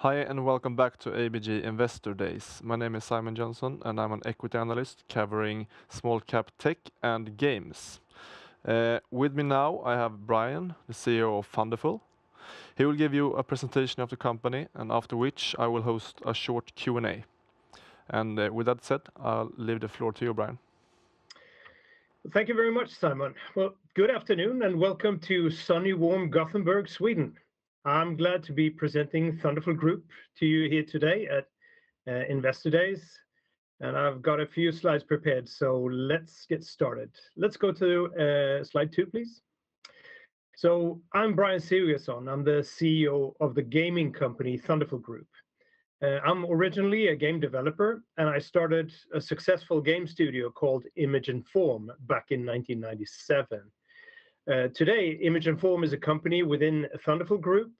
Hi and welcome back to ABG Investor Days. My name is Simon Johnson and I'm an equity analyst covering small cap tech and games. With me now I have Brian, the CEO of Thunderful. He will give you a presentation of the company and after which I will host a short Q&A. And with that said, I'll leave the floor to you, Brian. Thank you very much, Simon. Well, good afternoon and welcome to sunny, warm Gothenburg, Sweden. I'm glad to be presenting Thunderful Group to you here today at Investor Days. And I've got a few slides prepared, so let's get started. Let's go to slide 2, please. So I'm Brian Siriusson. I'm the CEO of the gaming company Thunderful Group. I'm originally a game developer, and I started a successful game studio called Image & Form back in 1997. Today, Image & Form is a company within Thunderful Group,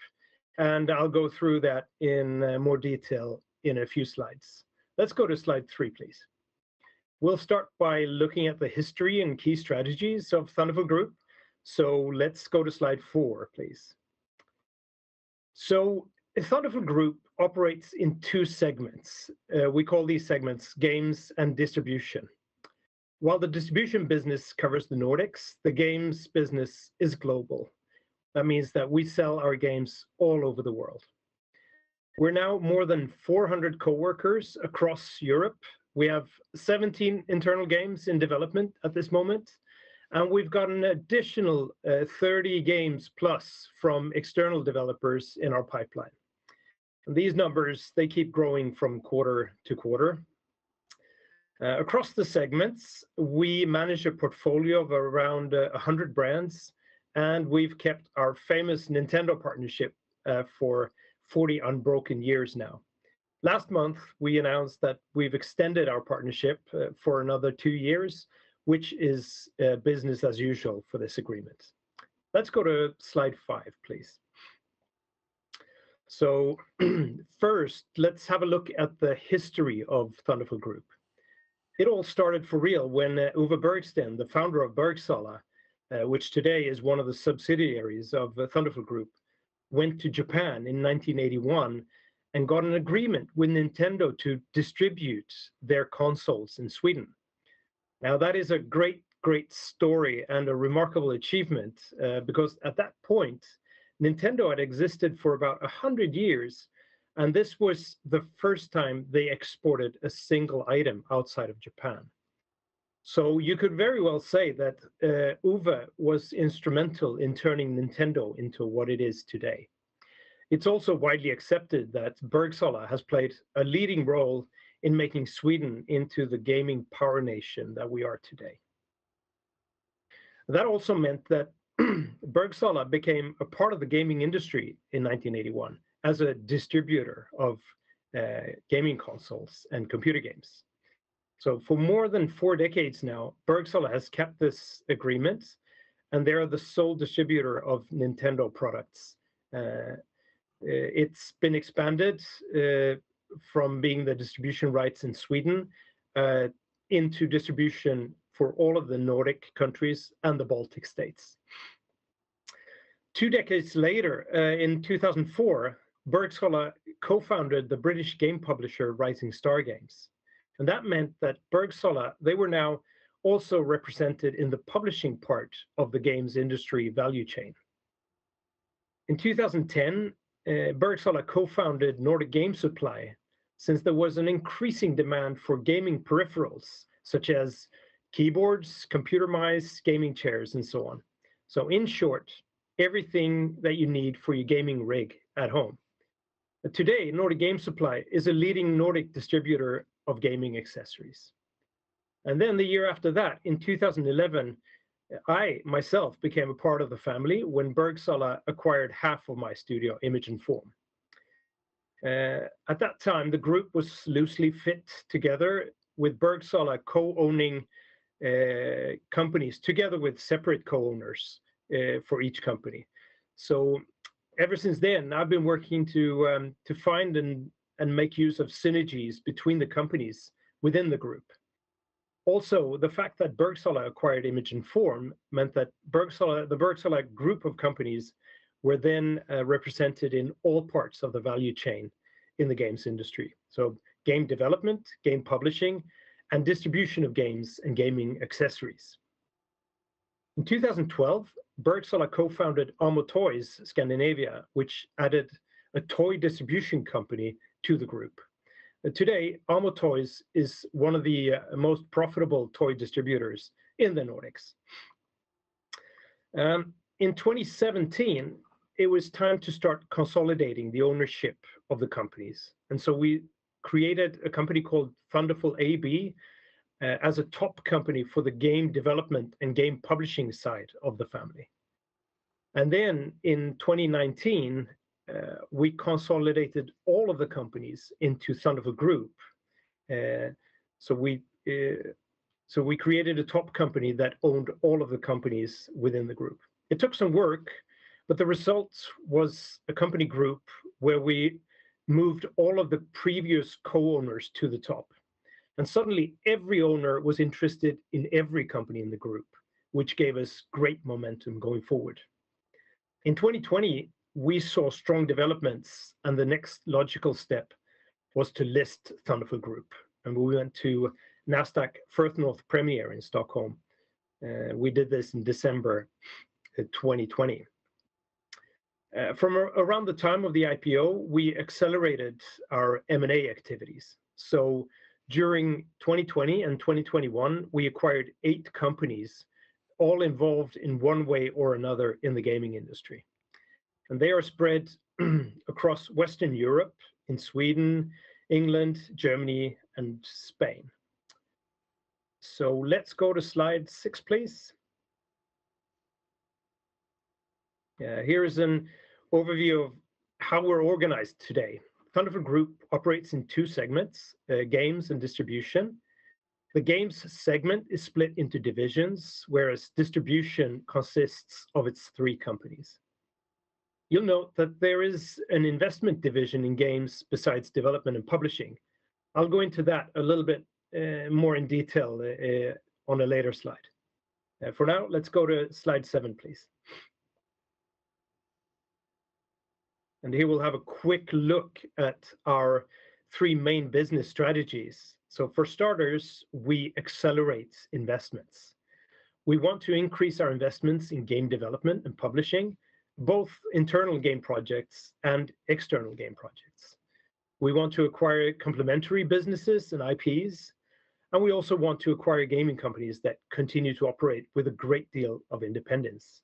and I'll go through that in more detail in a few slides. Let's go to slide 3, please. We'll start by looking at the history and key strategies of Thunderful Group. So let's go to slide 4, please. So Thunderful Group operates in 2 segments. We call these segments games and distribution. While the distribution business covers the Nordics, the games business is global. That means that we sell our games all over the world. We're now more than 400 co-workers across Europe. We have 17 internal games in development at this moment, and we've got an additional 30 games plus from external developers in our pipeline. And these numbers, they keep growing from quarter to quarter. Across the segments, we manage a portfolio of around 100 brands, and we've kept our famous Nintendo partnership for 40 unbroken years now. Last month, we announced that we've extended our partnership for another 2 years, which is business as usual for this agreement. Let's go to slide 5, please. So first, let's have a look at the history of Thunderful Group. It all started for real when Uwe Bergsten, the founder of Bergsala, which today is one of the subsidiaries of Thunderful Group, went to Japan in 1981 and got an agreement with Nintendo to distribute their consoles in Sweden. Now that is a great story and a remarkable achievement because at that point, Nintendo had existed for about 100 years, and this was the first time they exported a single item outside of Japan. So you could very well say that Uwe was instrumental in turning Nintendo into what it is today. It's also widely accepted that Bergsala has played a leading role in making Sweden into the gaming power nation that we are today. That also meant that Bergsala became a part of the gaming industry in 1981 as a distributor of gaming consoles and computer games. So for more than 4 decades now, Bergsala has kept this agreement, and they are the sole distributor of Nintendo products. It's been expanded from being the distribution rights in Sweden into distribution for all of the Nordic countries and the Baltic states. 2 decades later, in 2004, Bergsala co-founded the British game publisher Rising Star Games. And that meant that Bergsala, they were now also represented in the publishing part of the games industry value chain. In 2010, Bergsala co-founded Nordic Game Supply, since there was an increasing demand for gaming peripherals, such as keyboards, computer mice, gaming chairs, and so on. So in short, everything that you need for your gaming rig at home. Today, Nordic Game Supply is a leading Nordic distributor of gaming accessories. And then the year after that, in 2011, I myself became a part of the family when Bergsala acquired half of my studio, Image & Form. At that time, the group was loosely fit together with Bergsala co-owning companies together with separate co-owners for each company. So ever since then, I've been working to find and make use of synergies between the companies within the group. Also, the fact that Bergsala acquired Image & Form meant that the Bergsala group of companies were then represented in all parts of the value chain in the games industry. So game development, game publishing, and distribution of games and gaming accessories. In 2012, Bergsala co-founded Amo Toys Scandinavia, which added a toy distribution company to the group. Today, Amo Toys is one of the most profitable toy distributors in the Nordics. In 2017, it was time to start consolidating the ownership of the companies. And so we created a company called Thunderful AB as a top company for the game development and game publishing side of the family. And then in 2019, we consolidated all of the companies into Thunderful Group. So we created a top company that owned all of the companies within the group. It took some work, but the result was a company group where we moved all of the previous co-owners to the top. And suddenly every owner was interested in every company in the group, which gave us great momentum going forward. In 2020, we saw strong developments, and the next logical step was to list Thunderful Group. And we went to Nasdaq First North Premier in Stockholm. We did this in December 2020. From around the time of the IPO, we accelerated our M&A activities. So during 2020 and 2021, we acquired 8 companies, all involved in one way or another in the gaming industry. And they are spread across Western Europe, in Sweden, England, Germany, and Spain. So let's go to slide 6, please. Here is an overview of how we're organized today. Thunderful Group operates in 2 segments, games and distribution. The games segment is split into divisions, whereas distribution consists of its 3 companies. You'll note that there is an investment division in games besides development and publishing. I'll go into that a little bit more in detail on a later slide. For now, let's go to slide 7, please. And here we'll have a quick look at our 3 main business strategies. So for starters, we accelerate investments. We want to increase our investments in game development and publishing, both internal game projects and external game projects. We want to acquire complementary businesses and IPs, and we also want to acquire gaming companies that continue to operate with a great deal of independence.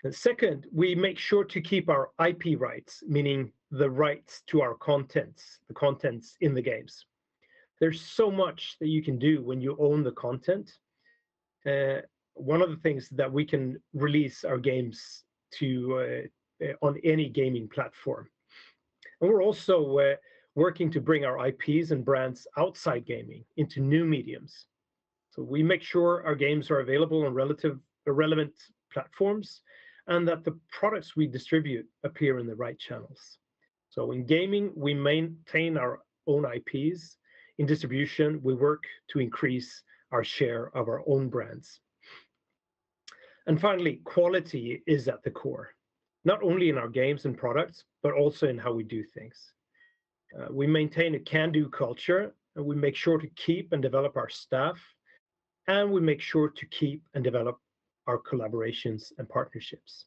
And second, we make sure to keep our IP rights, meaning the rights to our contents, the contents in the games. There's so much that you can do when you own the content. One of the things that we can release our games to on any gaming platform. And we're also working to bring our IPs and brands outside gaming into new mediums. So we make sure our games are available on relevant platforms and that the products we distribute appear in the right channels. So in gaming, we maintain our own IPs. In distribution, we work to increase our share of our own brands. And finally, quality is at the core, not only in our games and products, but also in how we do things. We maintain a can-do culture, and we make sure to keep and develop our staff, and we make sure to keep and develop our collaborations and partnerships.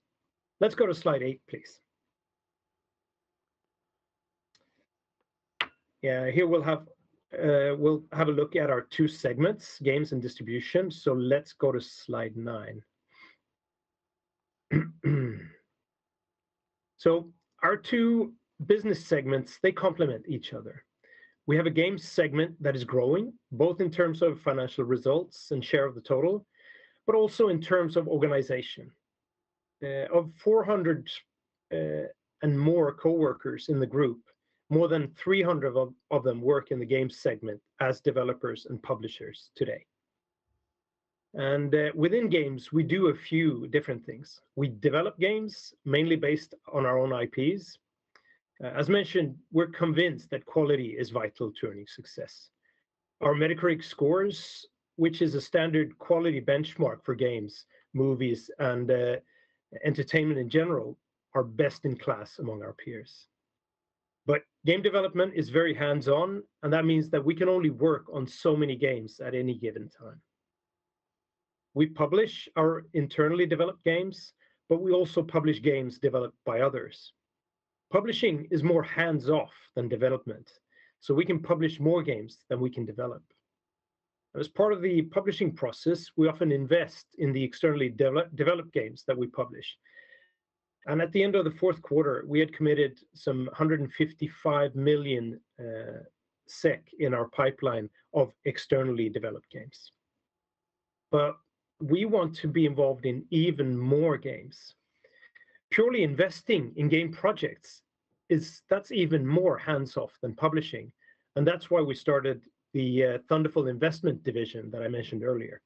Let's go to slide 8, please. Yeah, here we'll have a look at our 2 segments, games and distribution. So let's go to slide 9. So our 2 business segments, they complement each other. We have a games segment that is growing, both in terms of financial results and share of the total, but also in terms of organization. Of 400 and more co-workers in the group, more than 300 of them work in the games segment as developers and publishers today. And within games, we do a few different things. We develop games mainly based on our own IPs. As mentioned, we're convinced that quality is vital to earning success. Our Metacritic scores, which is a standard quality benchmark for games, movies, and entertainment in general, are best in class among our peers. But game development is very hands-on, and that means that we can only work on so many games at any given time. We publish our internally developed games, but we also publish games developed by others. Publishing is more hands-off than development, so we can publish more games than we can develop. As part of the publishing process, we often invest in the externally developed games that we publish. And at the end of the fourth quarter, we had committed some 155 million SEK in our pipeline of externally developed games. But we want to be involved in even more games. Purely investing in game projects that's even more hands-off than publishing. And that's why we started the Thunderful investment division that I mentioned earlier.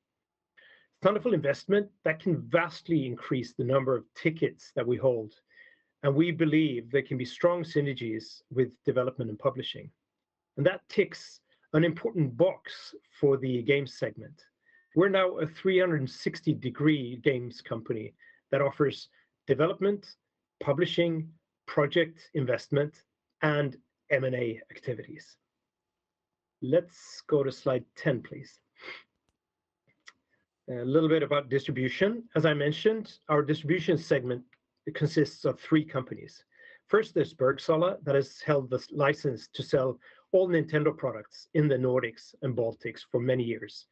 Thunderful investment, that can vastly increase the number of tickets that we hold. And we believe there can be strong synergies with development and publishing. And that ticks an important box for the games segment. We're now a 360-degree games company that offers development, publishing, project investment, and M&A activities. Let's go to slide 10, please. A little bit about distribution. As I mentioned, our distribution segment consists of 3 companies. First, there's Bergsala, that has held the license to sell all Nintendo products in the Nordics and Baltics for many years.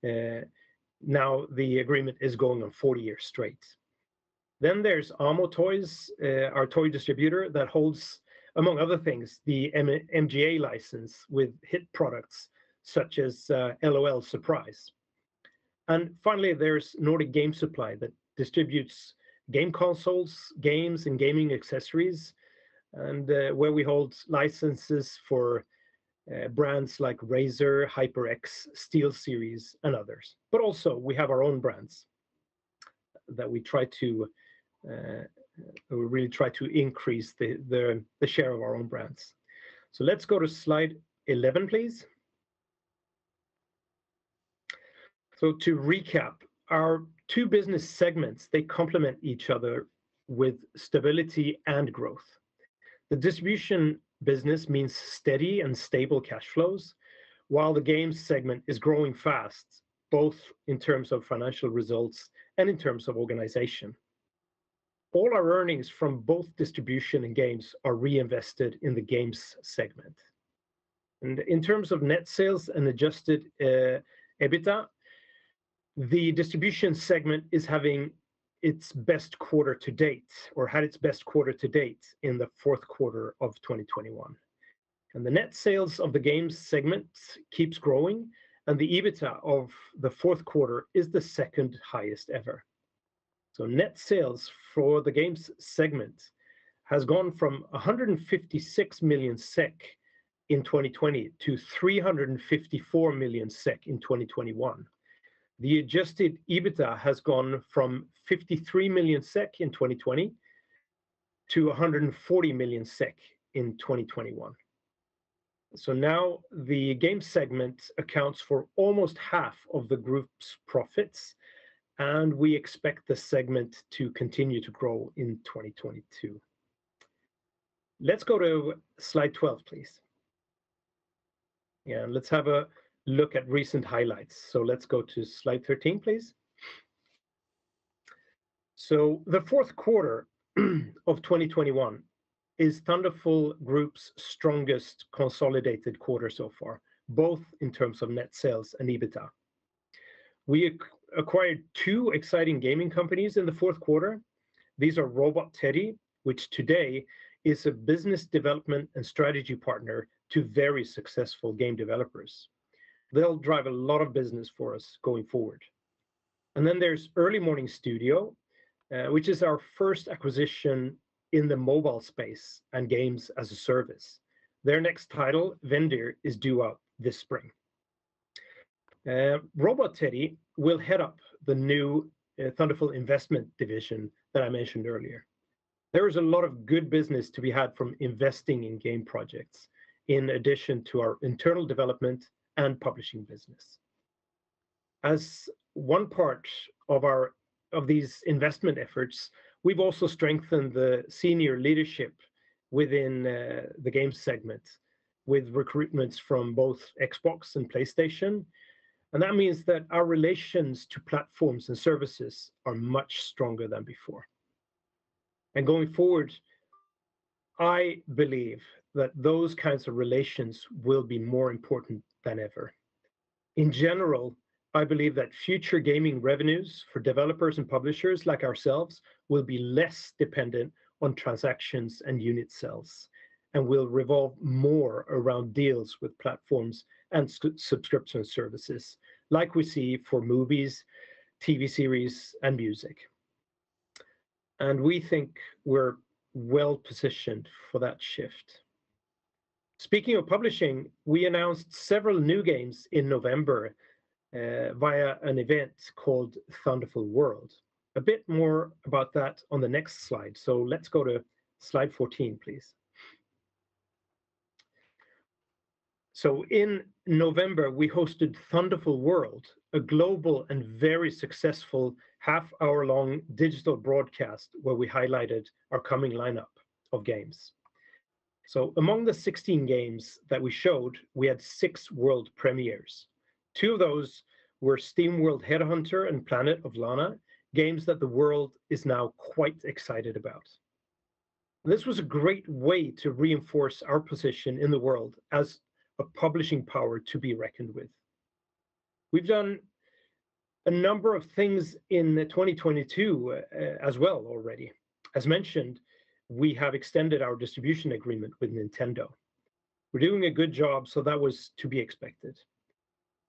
Now the agreement is going on 40 years straight. Then there's Amo Toys, our toy distributor that holds, among other things, the MGA license with hit products such as LOL Surprise. And finally, there's Nordic Game Supply that distributes game consoles, games, and gaming accessories, and where we hold licenses for brands like Razer, HyperX, SteelSeries, and others. But also, we have our own brands that we really try to increase the share of our own brands. So let's go to slide 11, please. So to recap, our 2 business segments, they complement each other with stability and growth. The distribution business means steady and stable cash flows, while the games segment is growing fast, both in terms of financial results and in terms of organization. All our earnings from both distribution and games are reinvested in the games segment. And in terms of net sales and adjusted EBITDA, the distribution segment is having its best quarter to date, or had its best quarter to date in the fourth quarter of 2021. And the net sales of the games segment keeps growing, and the EBITDA of the fourth quarter is the second highest ever. So net sales for the games segment has gone from 156 million SEK in 2020 to 354 million SEK in 2021. The adjusted EBITDA has gone from 53 million SEK in 2020 to 140 million SEK in 2021. So now the game segment accounts for almost half of the group's profits, and we expect the segment to continue to grow in 2022. Let's go to slide 12, please. Yeah, let's have a look at recent highlights. So let's go to slide 13, please. So the fourth quarter of 2021 is Thunderful Group's strongest consolidated quarter so far, both in terms of net sales and EBITDA. We acquired 2 exciting gaming companies in the fourth quarter. These are Robot Teddy, which today is a business development and strategy partner to very successful game developers. They'll drive a lot of business for us going forward. And then there's Early Morning Studio, which is our first acquisition in the mobile space and games as a service. Their next title, Vendir, is due out this spring. Robot Teddy will head up the new Thunderful investment division that I mentioned earlier. There is a lot of good business to be had from investing in game projects, in addition to our internal development and publishing business. As one part of these investment efforts, we've also strengthened the senior leadership within the game segment, with recruitments from both Xbox and PlayStation. And that means that our relations to platforms and services are much stronger than before. And going forward, I believe that those kinds of relations will be more important than ever. In general, I believe that future gaming revenues for developers and publishers like ourselves will be less dependent on transactions and unit sales, and will revolve more around deals with platforms and subscription services, like we see for movies, TV series, and music. And we think we're well positioned for that shift. Speaking of publishing, we announced several new games in November via an event called Thunderful World. A bit more about that on the next slide. So let's go to slide 14, please. So in November, we hosted Thunderful World, a global and very successful half-hour-long digital broadcast where we highlighted our coming lineup of games. So among the 16 games that we showed, we had 6 world premieres. 2 of those were SteamWorld Headhunter and Planet of Lana, games that the world is now quite excited about. This was a great way to reinforce our position in the world as a publishing power to be reckoned with. We've done a number of things in 2022 as well already. As mentioned, we have extended our distribution agreement with Nintendo. We're doing a good job, so that was to be expected.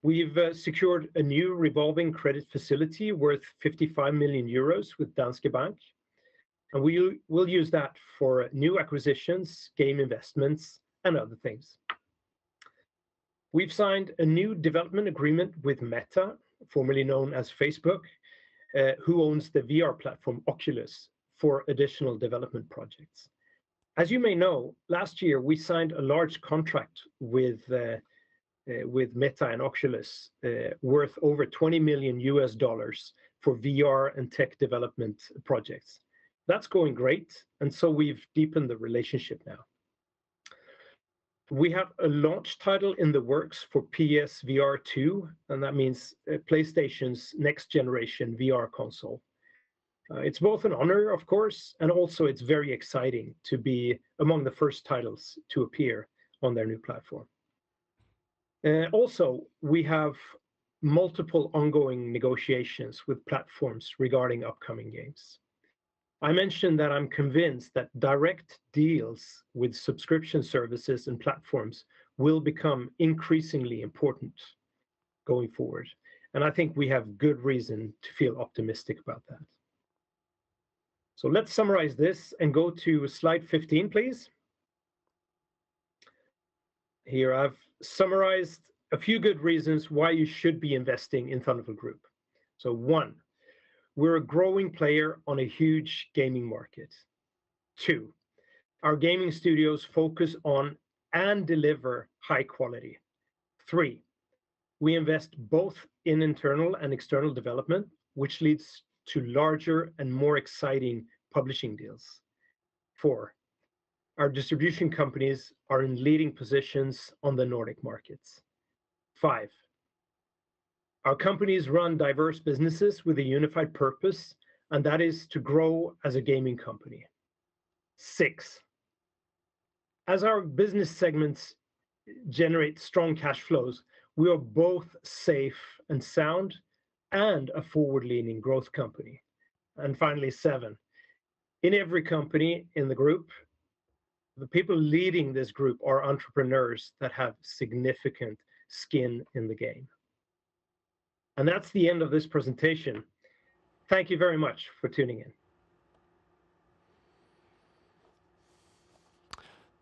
We've secured a new revolving credit facility worth 55 million euros with Danske Bank, and we will use that for new acquisitions, game investments, and other things. We've signed a new development agreement with Meta, formerly known as Facebook, who owns the VR platform Oculus, for additional development projects. As you may know, last year we signed a large contract with Meta and Oculus worth over $20 million for VR and tech development projects. That's going great, and so we've deepened the relationship now. We have a launch title in the works for PSVR 2, and that means PlayStation's next generation VR console. It's both an honor, of course, and also it's very exciting to be among the first titles to appear on their new platform. Also, we have multiple ongoing negotiations with platforms regarding upcoming games. I mentioned that I'm convinced that direct deals with subscription services and platforms will become increasingly important going forward. And I think we have good reason to feel optimistic about that. So let's summarize this and go to slide 15, please. Here I've summarized a few good reasons why you should be investing in Thunderful Group. So 1, we're a growing player on a huge gaming market. 2, our gaming studios focus on and deliver high quality. 3, we invest both in internal and external development, which leads to larger and more exciting publishing deals. 4, our distribution companies are in leading positions on the Nordic markets. 5, our companies run diverse businesses with a unified purpose, and that is to grow as a gaming company. 6, as our business segments generate strong cash flows, we are both safe and sound and a forward-leaning growth company. And finally, 7, in every company in the group, the people leading this group are entrepreneurs that have significant skin in the game. And that's the end of this presentation. Thank you very much for tuning in.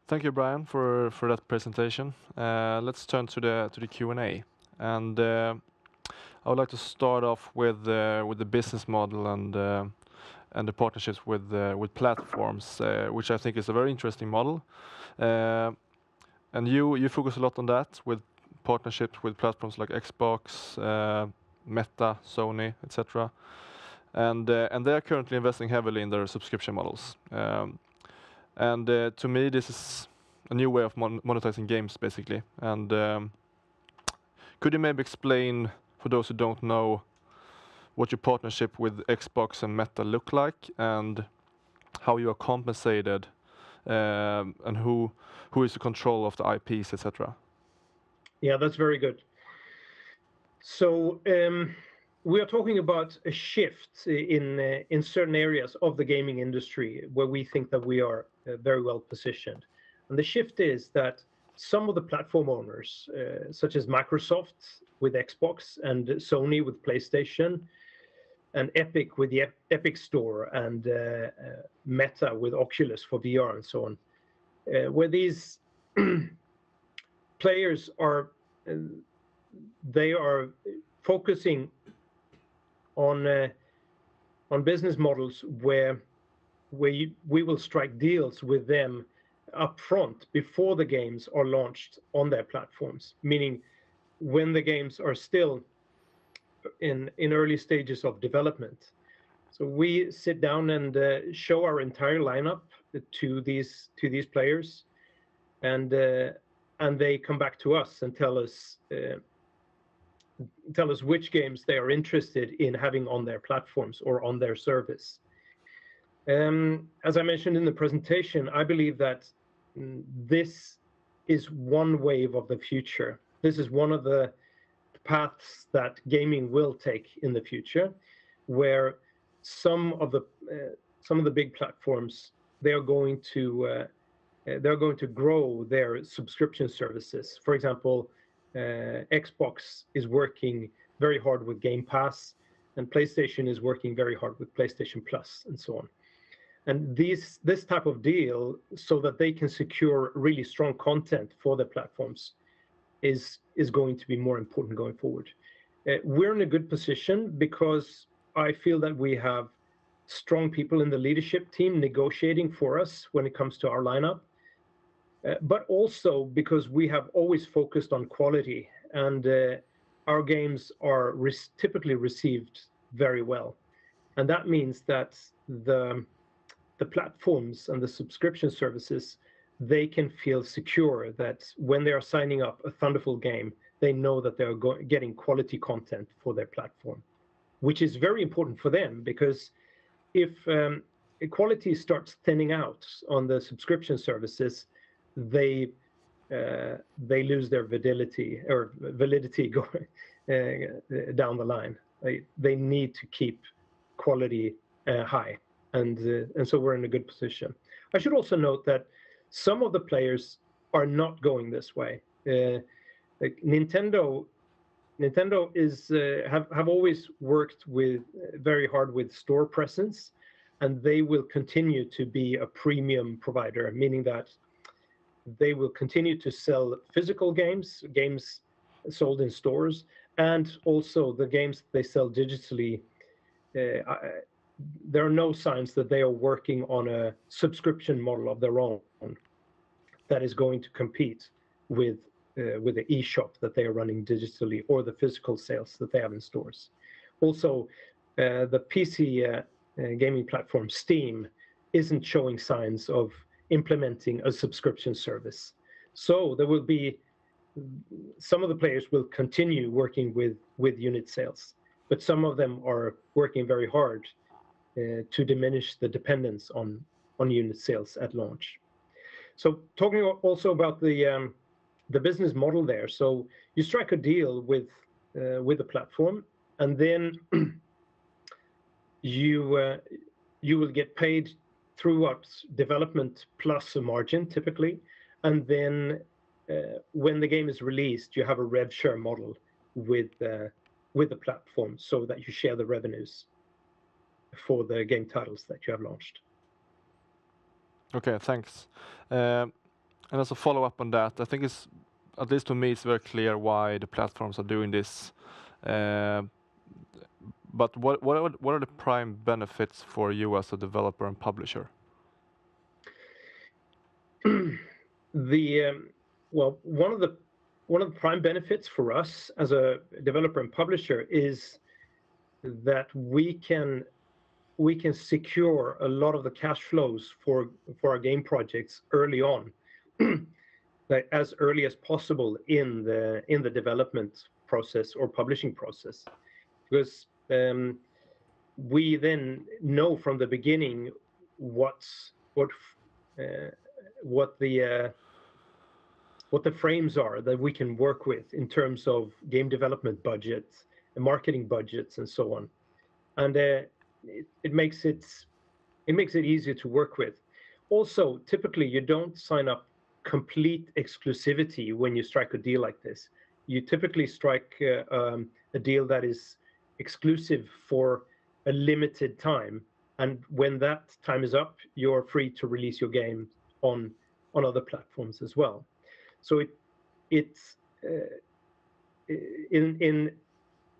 Thank you, Brian, for that presentation. Let's turn to the Q&A, and I would like to start off with the business model and the partnerships with platforms, which I think is a very interesting model. And you focus a lot on that with partnerships with platforms like Xbox, Meta, Sony, etc. And they are currently investing heavily in their subscription models. And to me, this is a new way of monetizing games, basically. And could you maybe explain, for those who don't know, what your partnership with Xbox and Meta look like, and how you are compensated, and who is in control of the IPs, etc.? Yeah, that's very good. So we are talking about a shift in certain areas of the gaming industry where we think that we are very well positioned. And the shift is that some of the platform owners, such as Microsoft with Xbox and Sony with PlayStation, and Epic with the Epic Store, and Meta with Oculus for VR and so on, where these players are, they are focusing on business models where we will strike deals with them upfront before the games are launched on their platforms, meaning when the games are still in early stages of development. So we sit down and show our entire lineup to these players, and they come back to us and tell us which games they are interested in having on their platforms or on their service. As I mentioned in the presentation, I believe that this is one wave of the future. This is one of the paths that gaming will take in the future, where some of the big platforms, they're going to grow their subscription services. For example, Xbox is working very hard with Game Pass, and PlayStation is working very hard with PlayStation Plus, and so on. And this type of deal, so that they can secure really strong content for their platforms, is going to be more important going forward. We're in a good position because I feel that we have strong people in the leadership team negotiating for us when it comes to our lineup, but also because we have always focused on quality, and our games are typically received very well. And that means that the platforms and the subscription services, they can feel secure that when they are signing up a Thunderful game, they know that they're getting quality content for their platform, which is very important for them, because if quality starts thinning out on the subscription services, they lose their validity going down the line. They need to keep quality high, and so we're in a good position. I should also note that some of the players are not going this way. Like Nintendo is have always worked very hard with store presence, and they will continue to be a premium provider, meaning that they will continue to sell physical games sold in stores, and also the games they sell digitally. There are no signs that they are working on a subscription model of their own that is going to compete with the eShop that they are running digitally, or the physical sales that they have in stores. Also, the PC gaming platform Steam isn't showing signs of implementing a subscription service. So there will be some of the players will continue working with unit sales, but some of them are working very hard to diminish the dependence on unit sales at launch. So talking also about the business model there. So you strike a deal with the platform, and then you will get paid throughout development plus a margin typically, and then when the game is released, you have a rev share model with the platform, so that you share the revenues for the game titles that you have launched. Okay, thanks. And as a follow-up on that, I think it's, at least to me, it's very clear why the platforms are doing this. But what are the prime benefits for you as a developer and publisher? Well, one of the prime benefits for us as a developer and publisher is that we can we can secure a lot of the cash flows for our game projects early on, like as early as possible in the development process or publishing process, because we then know from the beginning what the frames are that we can work with in terms of game development budgets and marketing budgets and so on, and it makes it easier to work with. Also, typically you don't sign up complete exclusivity when you strike a deal like this. You typically strike a deal that is exclusive for a limited time, and when that time is up, you're free to release your game on other platforms as well. So it's in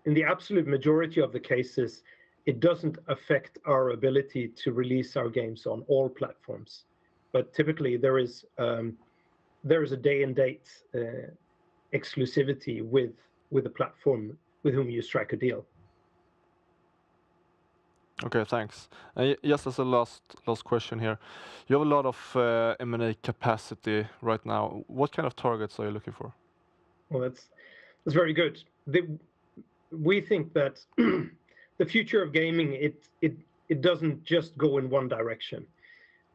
the absolute majority of the cases, it doesn't affect our ability to release our games on all platforms. But typically there is a day and date exclusivity with the platform with whom you strike a deal. Okay, thanks. Just as a last question here, you have a lot of M&A capacity right now. What kind of targets are you looking for? Well, that's very good. We think that the future of gaming, it doesn't just go in one direction.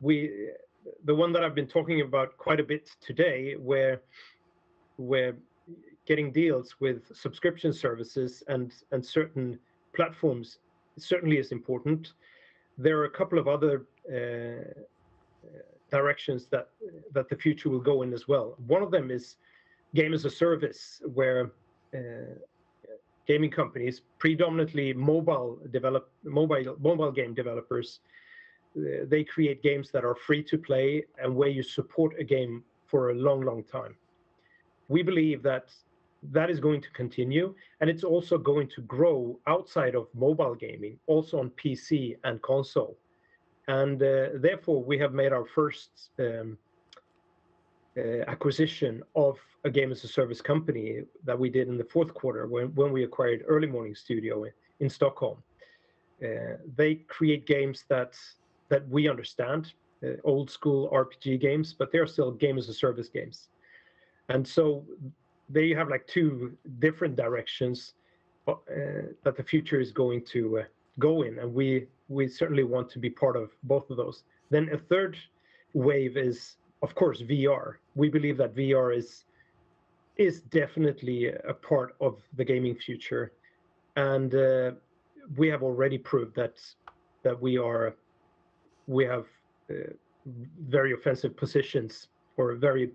The one that I've been talking about quite a bit today, where getting deals with subscription services and certain platforms certainly is important. There are a couple of other directions that the future will go in as well. One of them is game as a service, where gaming companies, predominantly mobile game developers, they create games that are free to play and where you support a game for a long time. We believe that is going to continue, and it's also going to grow outside of mobile gaming, also on PC and console. And therefore, we have made our first acquisition of a game as a service company that we did in the fourth quarter when we acquired Early Morning Studio in Stockholm. They create games that we understand, old school RPG games, but they're still game as a service games. And so they have like two different directions that the future is going to go in, and we certainly want to be part of both of those. Then a third wave is, of course, VR. We believe that VR is definitely a part of the gaming future, and we have already proved that we have very offensive positions, or very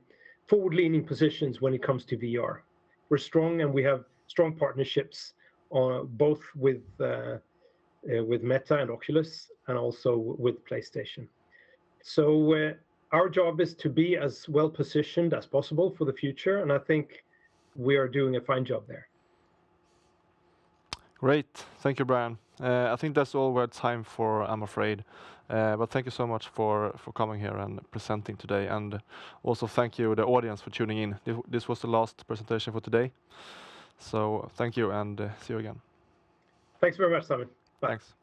forward-leaning positions when it comes to VR. We're strong, and we have strong partnerships both with Meta and Oculus, and also with PlayStation. So our job is to be as well positioned as possible for the future, and I think we are doing a fine job there. Great, thank you, Brian. I think that's all we have time for, I'm afraid. But thank you so much for coming here and presenting today, and also thank you, the audience, for tuning in. This was the last presentation for today. So thank you, and see you again. Thanks very much, Simon. Bye. Thanks.